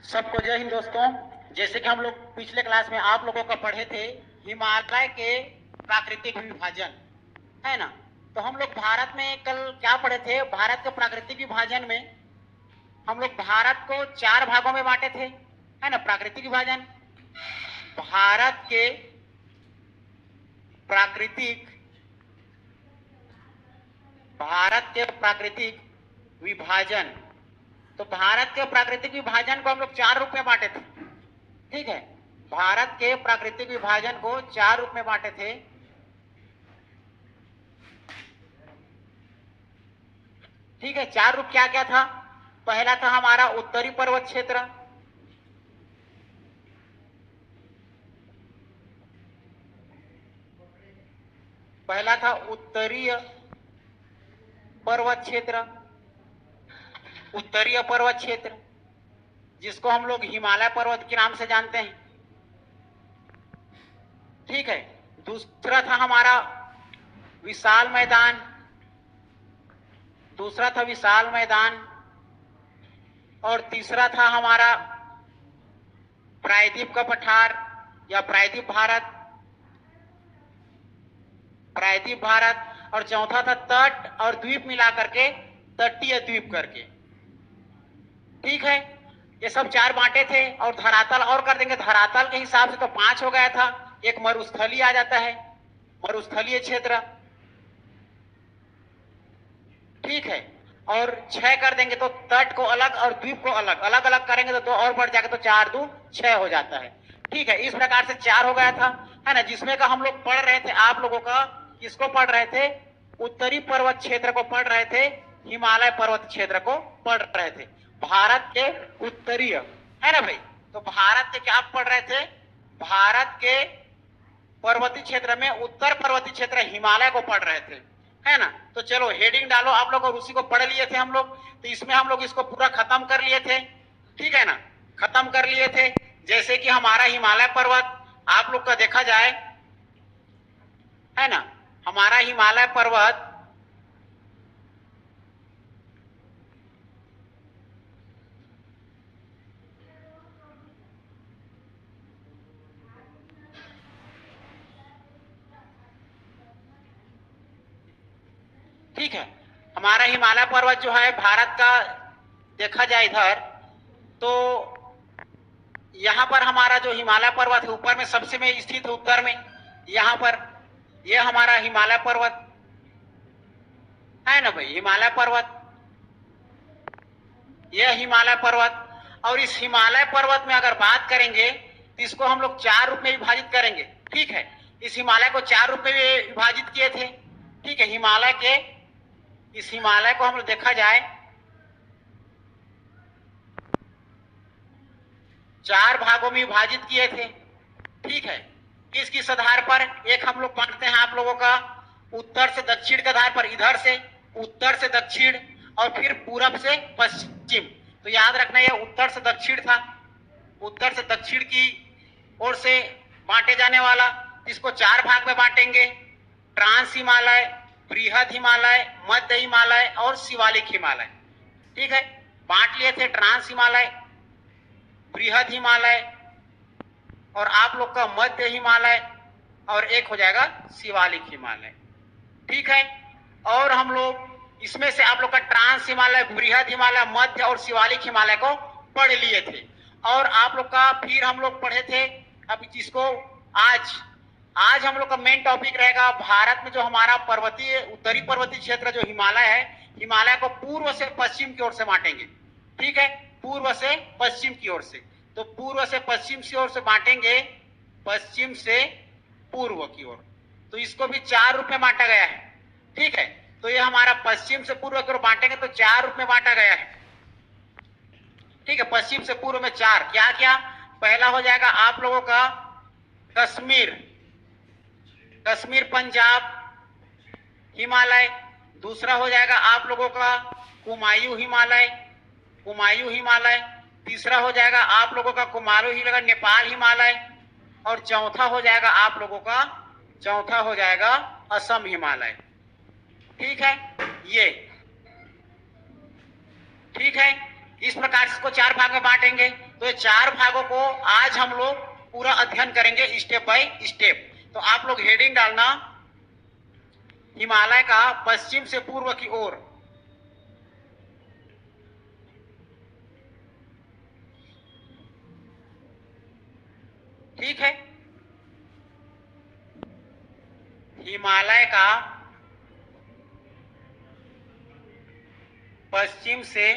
सबको जय हिंद दोस्तों। जैसे कि हम लोग पिछले क्लास में आप लोगों का पढ़े थे हिमालय के प्राकृतिक विभाजन, है ना। तो हम लोग भारत में कल क्या पढ़े थे, भारत के प्राकृतिक विभाजन में हम लोग भारत को 4 भागों में बांटे थे, है ना। प्राकृतिक विभाजन, भारत के प्राकृतिक विभाजन। तो भारत के प्राकृतिक विभाजन को हम लोग 4 रूप में बांटे थे, ठीक है। भारत के प्राकृतिक विभाजन को 4 रूप में बांटे थे। ठीक है, 4 रूप क्या क्या था। पहला था हमारा उत्तरी पर्वत क्षेत्र, पहला था उत्तरीय पर्वत क्षेत्र, उत्तरीय पर्वत क्षेत्र जिसको हम लोग हिमालय पर्वत के नाम से जानते हैं, ठीक है। दूसरा था हमारा विशाल मैदान, दूसरा था विशाल मैदान, और तीसरा था हमारा प्रायद्वीप का पठार या प्रायद्वीप भारत, प्रायद्वीप भारत, और चौथा था तट और द्वीप मिला करके तटीय द्वीप करके, ठीक है। ये सब 4 बांटे थे। और धरातल और कर देंगे, धरातल के हिसाब से तो 5 हो गया था। एक मरुस्थलीय आ जाता है, मरुस्थलीय क्षेत्र, ठीक है। और 6 कर देंगे तो तट को अलग और द्वीप को अलग, अलग अलग करेंगे तो 2 और बढ़ जाएगा, तो 4 2 6 हो जाता है, ठीक है। इस प्रकार से 4 हो गया था, है ना। जिसमें का हम लोग पढ़ रहे थे, आप लोगों का किसको पढ़ रहे थे, उत्तरी पर्वत क्षेत्र को पढ़ रहे थे, हिमालय पर्वत क्षेत्र को पढ़ रहे थे। भारत के उत्तरीय, है ना भाई। तो भारत के क्या पढ़ रहे थे, भारत के पर्वतीय क्षेत्र में उत्तर पर्वतीय क्षेत्र हिमालय को पढ़ रहे थे, है ना। तो चलो हेडिंग डालो आप लोग, और उसी को पढ़ लिए थे हम लोग। तो इसमें हम लोग इसको पूरा खत्म कर लिए थे, ठीक है ना, खत्म कर लिए थे। जैसे कि हमारा हिमालय पर्वत आप लोग का देखा जाए, है ना, हमारा हिमालय पर्वत ठीक है, हमारा हिमालय पर्वत जो है भारत का देखा जाए इधर, तो यहां पर हमारा जो हिमालय पर्वत है ऊपर में सबसे में स्थित है, उत्तर में। यहां पर यह हमारा हिमालय पर्वत है ना भाई, हिमालय पर्वत, यह हिमालय पर्वत। और इस हिमालय पर्वत में अगर बात करेंगे तो इसको हम लोग 4 रूप में विभाजित करेंगे, ठीक है। इस हिमालय को 4 रूप में विभाजित किए थे, ठीक है। हिमालय के इस हिमालय को हम लोग देखा जाए 4 भागों में विभाजित किए थे, ठीक है। किस किस आधार पर, एक हम लोग बांटते हैं आप लोगों का उत्तर से दक्षिण के आधार पर, इधर से उत्तर से दक्षिण और फिर पूरब से पश्चिम। तो याद रखना यह उत्तर से दक्षिण था, उत्तर से दक्षिण की ओर से बांटे जाने वाला। इसको 4 भाग में बांटेंगे, ट्रांस हिमालय, बृहद हिमालय, मध्य हिमालय और शिवालिक हिमालय, ठीक है। बांट लिए थे ट्रांस हिमालय, बृहद हिमालय और आप लोग का मध्य हिमालय, और एक हो जाएगा शिवालिक हिमालय, ठीक है। और हम लोग इसमें से आप लोग का ट्रांस हिमालय, बृहद हिमालय, मध्य और शिवालिक हिमालय को पढ़ लिए थे। और आप लोग का फिर हम लोग पढ़े थे अभी जिसको आज हम लोग का मेन टॉपिक रहेगा, भारत में जो हमारा पर्वतीय उत्तरी पर्वतीय क्षेत्र जो हिमालय है, हिमालय को पूर्व से पश्चिम की ओर से बांटेंगे, ठीक है, पूर्व से पश्चिम की ओर से। तो पूर्व से पश्चिम की ओर से बांटेंगे, पश्चिम से पूर्व की ओर। तो इसको भी 4 रूप में बांटा गया है, ठीक है। तो ये हमारा पश्चिम से पूर्व की ओर बांटेंगे तो 4 रूप में बांटा गया है, ठीक है। पश्चिम से पूर्व में 4 क्या क्या, पहला हो जाएगा आप लोगों का कश्मीर, कश्मीर पंजाब हिमालय। दूसरा हो जाएगा आप लोगों का कुमायूं हिमालय, कुमायूं हिमालय। तीसरा हो जाएगा आप लोगों का कुमायूं हिमालय नेपाल हिमालय। और चौथा हो जाएगा आप लोगों का, चौथा हो जाएगा असम हिमालय, ठीक है। ये ठीक है, इस प्रकार से इसको 4 भाग में बांटेंगे। तो ये 4 भागों को आज हम लोग पूरा अध्ययन करेंगे स्टेप बाय स्टेप। तो आप लोग हेडिंग डालना हिमालय का पश्चिम से पूर्व की ओर। ठीक है, हिमालय का पश्चिम से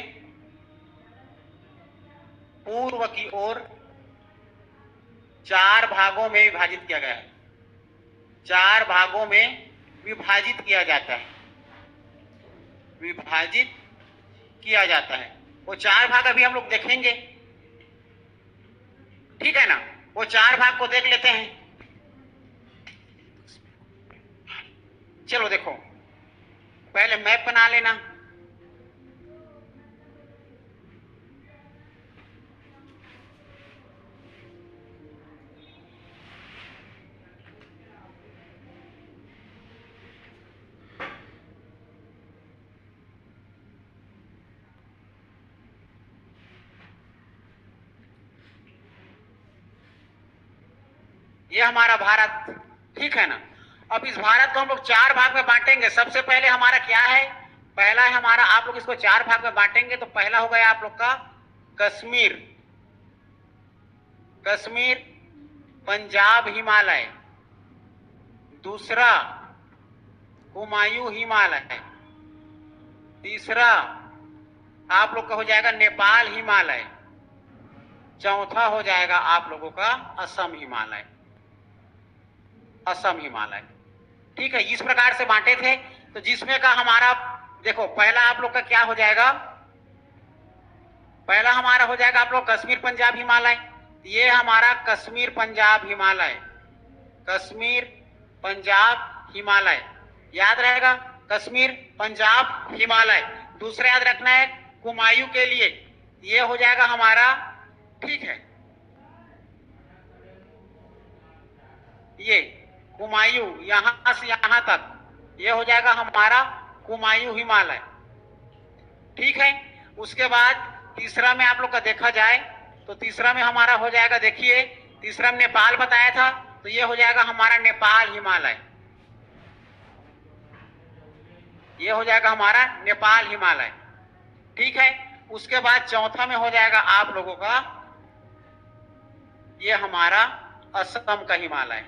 पूर्व की ओर 4 भागों में विभाजित किया गया है। 4 भागों में विभाजित किया जाता है, विभाजित किया जाता है। वो 4 भाग अभी हम लोग देखेंगे, ठीक है ना। वो 4 भाग को देख लेते हैं। चलो देखो, पहले मैप बना लेना। ये हमारा भारत, ठीक है ना। अब इस भारत को हम लोग 4 भाग में बांटेंगे। सबसे पहले हमारा क्या है, पहला है हमारा, आप लोग इसको 4 भाग में बांटेंगे तो पहला हो गया आप लोग का कश्मीर, कश्मीर पंजाब हिमालय। दूसरा हुमायूं हिमालय। तीसरा आप लोग का हो जाएगा नेपाल हिमालय। चौथा हो जाएगा आप लोगों का असम हिमालय, असम हिमालय। ठीक है, इस प्रकार से बांटे थे। तो जिसमें का हमारा देखो, पहला आप लोग का क्या हो जाएगा, पहला हमारा हो जाएगा आप लोग कश्मीर पंजाब हिमालय। ये हमारा कश्मीर पंजाब हिमालय, कश्मीर पंजाब हिमालय याद रहेगा, कश्मीर पंजाब हिमालय। दूसरा याद रखना है हुमायूं के लिए, ये हो जाएगा हमारा, ठीक है, ये हुमायूं यहां से यहां तक, ये हो जाएगा हमारा हुमायूं हिमालय। ठीक है, उसके बाद तीसरा में आप लोग का देखा जाए तो तीसरा में हमारा हो जाएगा, देखिए तीसरा में नेपाल बताया था, तो ये हो जाएगा हमारा नेपाल हिमालय, ये हो जाएगा हमारा नेपाल हिमालय। ठीक है, उसके बाद चौथा में हो जाएगा आप लोगों का ये हमारा असम का हिमालय।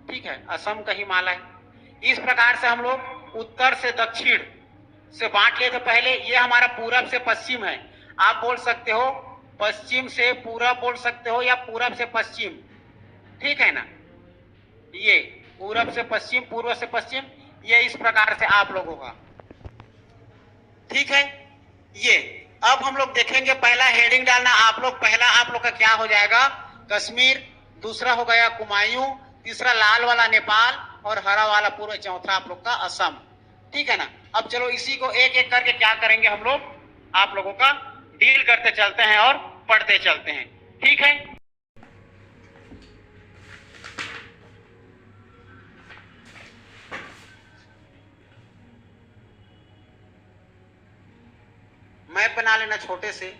ठीक है, असम का हिमालय। इस प्रकार से हम लोग उत्तर से दक्षिण से बांट लिए थे पहले। ये हमारा पूरब से पश्चिम है, आप बोल सकते हो पश्चिम से पूरब बोल सकते हो या पूरब से पश्चिम, ठीक है ना। ये पूरब से पश्चिम, पूर्व से पश्चिम, ये इस प्रकार से आप लोगों का, ठीक है। ये अब हम लोग देखेंगे, पहला हेडिंग डालना आप लोग, पहला आप लोग का क्या हो जाएगा कश्मीर, दूसरा हो गया हुमायूं, तीसरा लाल वाला नेपाल और हरा वाला पूर्व, चौथा आप लोग का असम। ठीक है ना। अब चलो इसी को एक एक करके क्या करेंगे हम लोग, आप लोगों का डील करते चलते हैं और पढ़ते चलते हैं। ठीक है, मैप बना लेना छोटे से।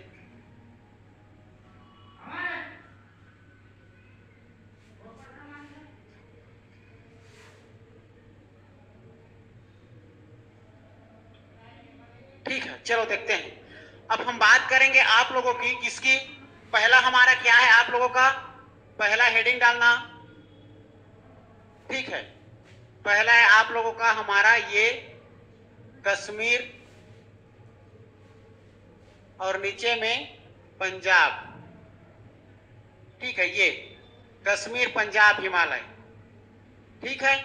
ठीक है, चलो देखते हैं। अब हम बात करेंगे आप लोगों की किसकी, पहला हमारा क्या है, आप लोगों का पहला हेडिंग डालना, ठीक है। पहला है आप लोगों का हमारा ये कश्मीर और नीचे में पंजाब। ठीक है, ये कश्मीर पंजाब हिमालय। ठीक है,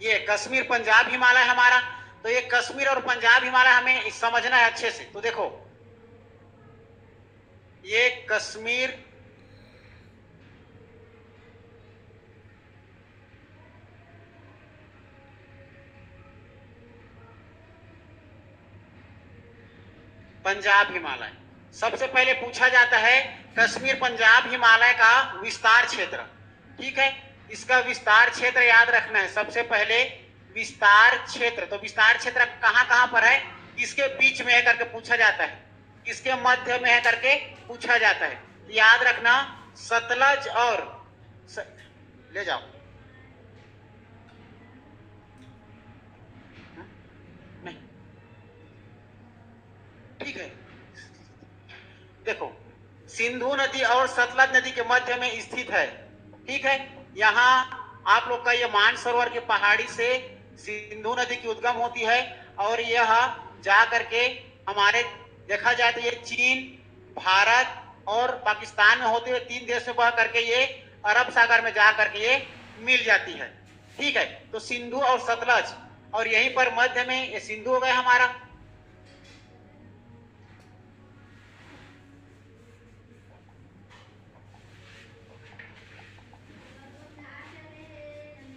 ये कश्मीर पंजाब हिमालय हमारा। तो ये कश्मीर और पंजाब हिमालय हमें समझना है अच्छे से। तो देखो ये कश्मीर पंजाब हिमालय। सबसे पहले पूछा जाता है कश्मीर पंजाब हिमालय का विस्तार क्षेत्र। ठीक है, इसका विस्तार क्षेत्र याद रखना है। सबसे पहले विस्तार क्षेत्र, तो विस्तार क्षेत्र कहाँ कहाँ पर है, किसके बीच में है करके पूछा जाता है, किसके मध्य में है करके पूछा जाता है। याद रखना सतलज और ले जाओ नहीं, ठीक है। देखो सिंधु नदी और सतलज नदी के मध्य में स्थित है, ठीक है। यहाँ आप लोग का ये मानसरोवर की पहाड़ी से सिंधु नदी की उद्गम होती है और यह जा करके हमारे देखा जाए तो ये चीन, भारत और पाकिस्तान में होते हुए 3 देश में बह करके ये अरब सागर में जा करके ये मिल जाती है, ठीक है। तो सिंधु और सतलज, और यहीं पर मध्य में ये सिंधु हो गया हमारा,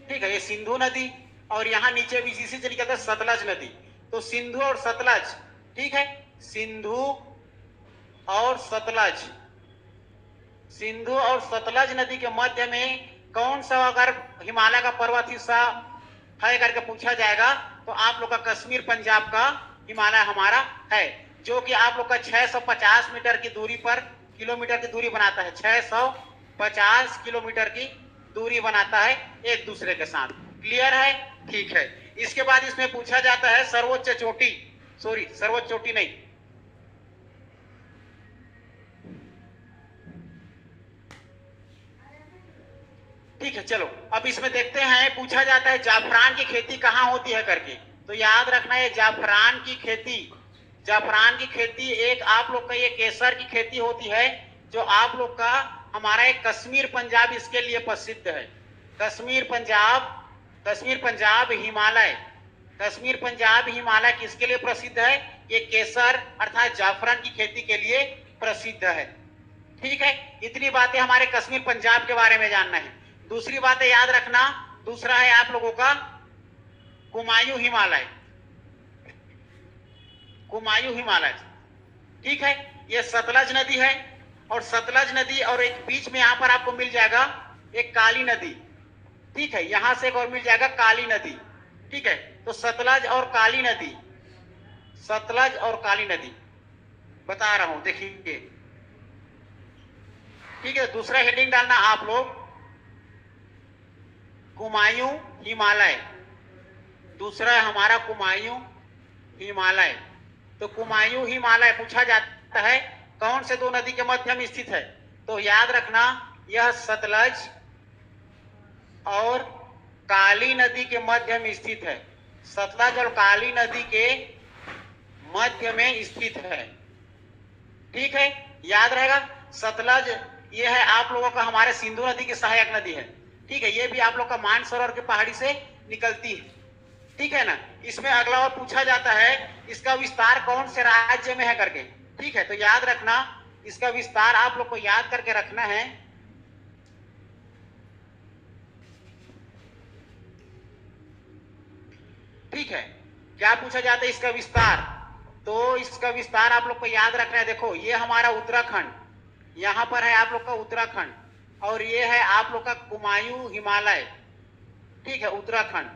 ठीक है। ये सिंधु नदी और यहाँ नीचे भी इसी से निकलता है सतलज नदी। तो सिंधु और सतलज, ठीक है, सिंधु और सतलज, सिंधु और सतलज नदी के मध्य में कौन सा अगर हिमालय का पर्वत हिस्सा है करके पूछा जाएगा तो आप लोग का कश्मीर पंजाब का हिमालय हमारा है, जो कि आप लोग का 650 मीटर की दूरी पर किलोमीटर की दूरी बनाता है, 650 किलोमीटर की दूरी बनाता है एक दूसरे के साथ। क्लियर है, ठीक है। इसके बाद इसमें पूछा जाता है सर्वोच्च चोटी, सॉरी सर्वोच्च चोटी नहीं, ठीक है। चलो अब इसमें देखते हैं, पूछा जाता है जाफरान की खेती कहाँ होती है करके। तो याद रखना है जाफरान की खेती, जाफरान की खेती एक आप लोग का ये केसर की खेती होती है, जो आप लोग का हमारा एक कश्मीर पंजाब इसके लिए प्रसिद्ध है। कश्मीर पंजाब, कश्मीर पंजाब हिमालय, कश्मीर पंजाब हिमालय किसके लिए प्रसिद्ध है, ये केसर अर्थात जाफरान की खेती के लिए प्रसिद्ध है, ठीक है। इतनी बातें हमारे कश्मीर पंजाब के बारे में जानना है। दूसरी बात याद रखना, दूसरा है आप लोगों का कुमायूं हिमालय, कुमायूं हिमालय, ठीक है। ये सतलज नदी है और सतलज नदी और एक बीच में यहां पर आपको मिल जाएगा एक काली नदी, ठीक है। यहां से एक और मिल जाएगा काली नदी, ठीक है। तो सतलज और काली नदी, सतलज और काली नदी बता रहा हूं, देखिए, ठीक है। दूसरा हेडिंग डालना आप लोग कुमायूं हिमालय, दूसरा है हमारा कुमायूं हिमालय। तो कुमायूं हिमालय पूछा जाता है कौन से दो नदी के मध्य में स्थित है, तो याद रखना यह सतलज और काली नदी के मध्य में स्थित है, सतलज और काली नदी के मध्य में स्थित है, ठीक है। याद रहेगा सतलज ये है आप लोगों का हमारे सिंधु नदी की सहायक नदी है, ठीक है। ये भी आप लोग का मानसरोवर की पहाड़ी से निकलती है, ठीक है ना। इसमें अगला और पूछा जाता है इसका विस्तार कौन से राज्य में है करके, ठीक है। तो याद रखना इसका विस्तार आप लोग को याद करके रखना है, ठीक है। क्या पूछा जाता है इसका विस्तार, तो इसका विस्तार आप लोग को याद रखना है। देखो ये हमारा उत्तराखंड, यहां पर है आप लोग का उत्तराखंड, और ये है आप लोग का कुमायूं हिमालय, ठीक है, उत्तराखंड।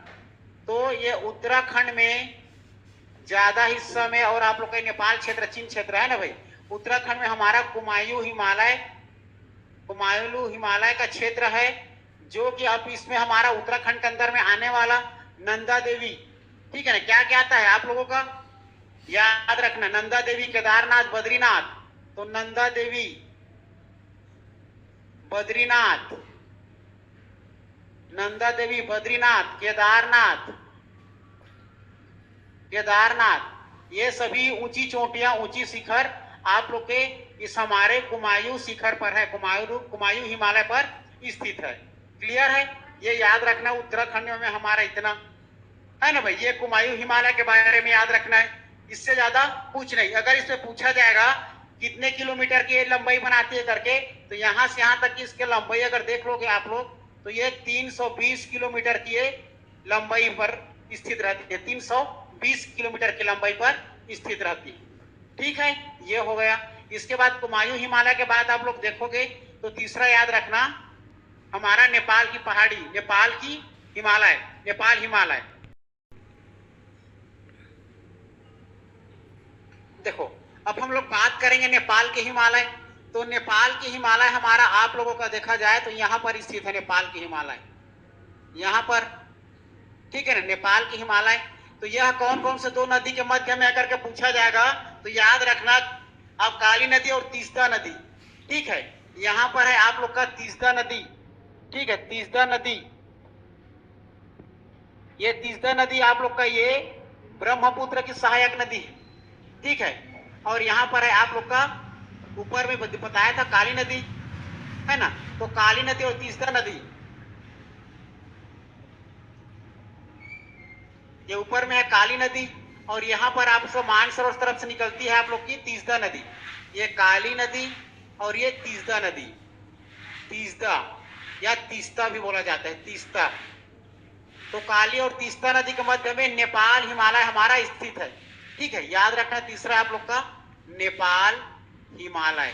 तो ये उत्तराखंड में ज्यादा हिस्सा में, और आप लोग का नेपाल क्षेत्र चीन क्षेत्र है ना भाई, उत्तराखंड में हमारा कुमायूं हिमालय, कुमायूं हिमालय का क्षेत्र है, जो कि अब इसमें हमारा उत्तराखंड के अंदर में आने वाला नंदा देवी, ठीक है ना। क्या क्या आता है आप लोगों का याद रखना, नंदा देवी, केदारनाथ, बद्रीनाथ। तो नंदा देवी, बद्रीनाथ, नंदा देवी, बद्रीनाथ, केदारनाथ, केदारनाथ, ये सभी ऊंची चोटियां, ऊंची शिखर आप लोग के इस हमारे कुमायूं शिखर पर है, कुमायूं हिमालय पर स्थित है। क्लियर है, ये याद रखना उत्तराखंड में हमारा इतना है ना भाई। ये कुमायूं हिमालय के बारे में याद रखना है, इससे ज्यादा कुछ नहीं। अगर इसमें पूछा जाएगा कितने किलोमीटर की लंबाई बनाती है करके, तो यहां से यहां तक की इसकी लंबाई अगर देख लोगे आप लोग, तो ये 320 किलोमीटर की लंबाई पर स्थित रहती है, 320 किलोमीटर की लंबाई पर स्थित रहती है, ठीक है। ये हो गया। इसके बाद कुमायूं हिमालय के बाद आप लोग देखोगे तो तीसरा याद रखना हमारा नेपाल की पहाड़ी, नेपाल की हिमालय, नेपाल हिमालय, देखो अब हम लोग बात करेंगे नेपाल के हिमालय। तो नेपाल के हिमालय हमारा आप लोगों का देखा जाए तो यहाँ पर स्थित है नेपाल के हिमालय, यहाँ पर, ठीक है ना, नेपाल के हिमालय। तो यह कौन कौन से दो नदी के मध्य में आकर के पूछा जाएगा तो याद रखना अब काली नदी और तीस्ता नदी, ठीक है। यहाँ पर है आप लोग का तीस्ता नदी, ठीक है, तीस्ता नदी, ये तीस्ता नदी आप लोग का ये ब्रह्मपुत्र की सहायक नदी है, ठीक है। और यहाँ पर है आप लोग का ऊपर में बताया था काली नदी, है ना। तो काली नदी और तीस्ता नदी ये ऊपर में है काली नदी, और यहाँ पर आपको मानसरोवर तरफ से निकलती है आप लोग की तीस्ता नदी। ये काली नदी और ये तीस्ता नदी, तीस्ता या तीस्ता भी बोला जाता है, तीस्ता। तो काली और तीस्ता नदी के मध्य में नेपाल हिमालय हमारा स्थित है, ठीक है। याद रखना तीसरा आप लोग का नेपाल हिमालय,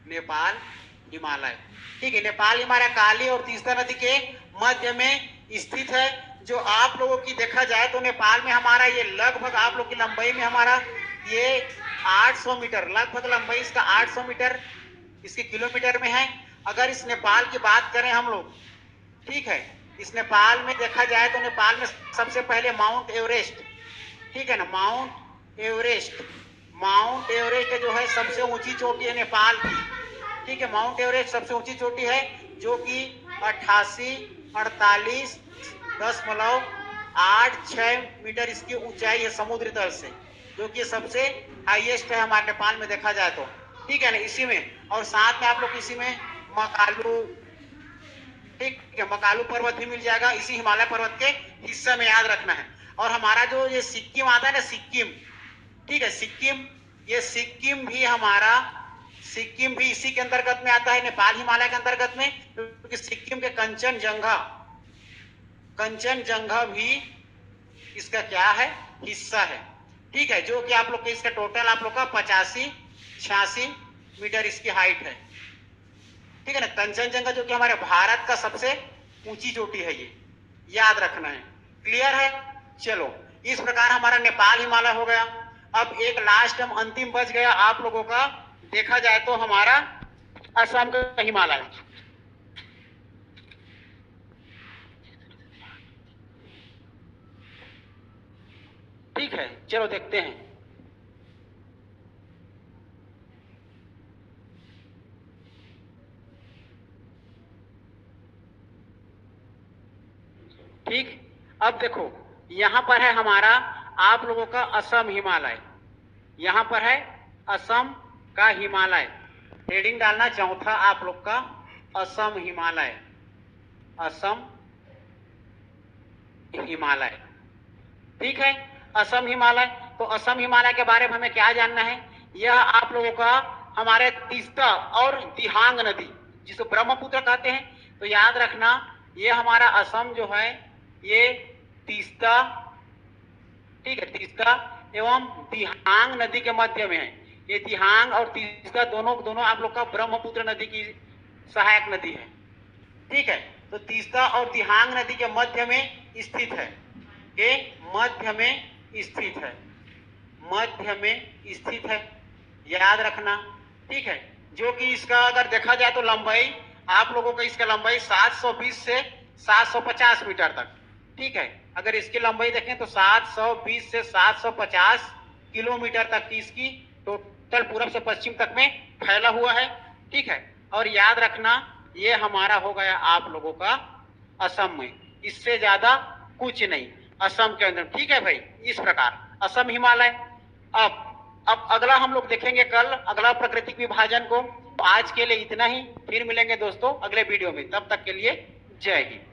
नेपाल हिमालय, ठीक है। नेपाल हिमालय काली और तीस्ता नदी के मध्य में स्थित है। जो आप लोगों की देखा जाए तो नेपाल में हमारा ये लगभग आप लोग की लंबाई में हमारा ये 800 मीटर, लगभग लंबाई इसका 800 मीटर इसके किलोमीटर में है। अगर इस नेपाल की बात करें हम लोग, ठीक है, इस नेपाल में देखा जाए तो नेपाल में सबसे पहले माउंट एवरेस्ट, ठीक है ना, माउंट एवरेस्ट, माउंट एवरेस्ट जो है सबसे ऊंची चोटी है नेपाल की, ठीक है। माउंट एवरेस्ट सबसे ऊंची चोटी है जो कि 88.86 मीटर इसकी ऊंचाई है समुद्र तल से, जो कि सबसे हाईएस्ट है हमारे नेपाल में देखा जाए तो, ठीक है ना। इसी में और साथ में आप लोग इसी में मकालू, ठीक है, मकालू पर्वत भी मिल जाएगा इसी हिमालय पर्वत के हिस्से में, याद रखना है। और हमारा जो ये सिक्किम आता है ना, सिक्किम, ठीक है, सिक्किम, ये सिक्किम भी हमारा, सिक्किम भी इसी के अंतर्गत में आता है, नेपाल हिमालय के अंतर्गत में, क्योंकि सिक्किम के कंचनजंगा, कंचनजंगा भी इसका क्या है, हिस्सा है, ठीक है। जो कि आप लोग के इसका टोटल आप लोग का 85-86 मीटर इसकी हाइट है, ठीक है ना। कंचनजंगा जो कि हमारे भारत का सबसे ऊंची चोटी है, ये याद रखना है। क्लियर है? चलो, इस प्रकार हमारा नेपाल हिमालय हो गया। अब एक लास्ट हम अंतिम बच गया आप लोगों का, देखा जाए तो हमारा असम का हिमालय, ठीक है। चलो देखते हैं। ठीक, अब देखो यहां पर है हमारा आप लोगों का असम हिमालय, यहां पर है असम का हिमालय। हेडिंग डालना चौथा आप लोग का असम हिमालय, असम हिमालय, ठीक है। असम हिमालय, तो असम हिमालय के बारे में हमें क्या जानना है, यह आप लोगों का हमारे तीस्ता और दिहांग नदी जिसे ब्रह्मपुत्र कहते हैं, तो याद रखना ये हमारा असम जो है ये तीस्ता, ठीक है, तीस्ता एवं दिहांग नदी के मध्य में है। ये दिहांग और तीस्ता दोनों आप लोग का ब्रह्मपुत्र नदी की सहायक नदी है, ठीक है। तो तीस्ता और दिहांग नदी के मध्य में स्थित है, के मध्य में स्थित है, मध्य में स्थित है, याद रखना, ठीक है। जो कि इसका अगर देखा जाए तो लंबाई आप लोगों का इसका लंबाई 720 से 750 मीटर तक, ठीक है। अगर इसकी लंबाई देखें तो 720 से 750 किलोमीटर तक की इसकी टोटल पूरब से पश्चिम तक में फैला हुआ है, ठीक है। और याद रखना ये हमारा हो गया आप लोगों का असम में, इससे ज्यादा कुछ नहीं असम के अंदर, ठीक है भाई। इस प्रकार असम हिमालय। अब अगला हम लोग देखेंगे कल अगला प्राकृतिक विभाजन को। तो आज के लिए इतना ही, फिर मिलेंगे दोस्तों अगले वीडियो में, तब तक के लिए जय हिंद।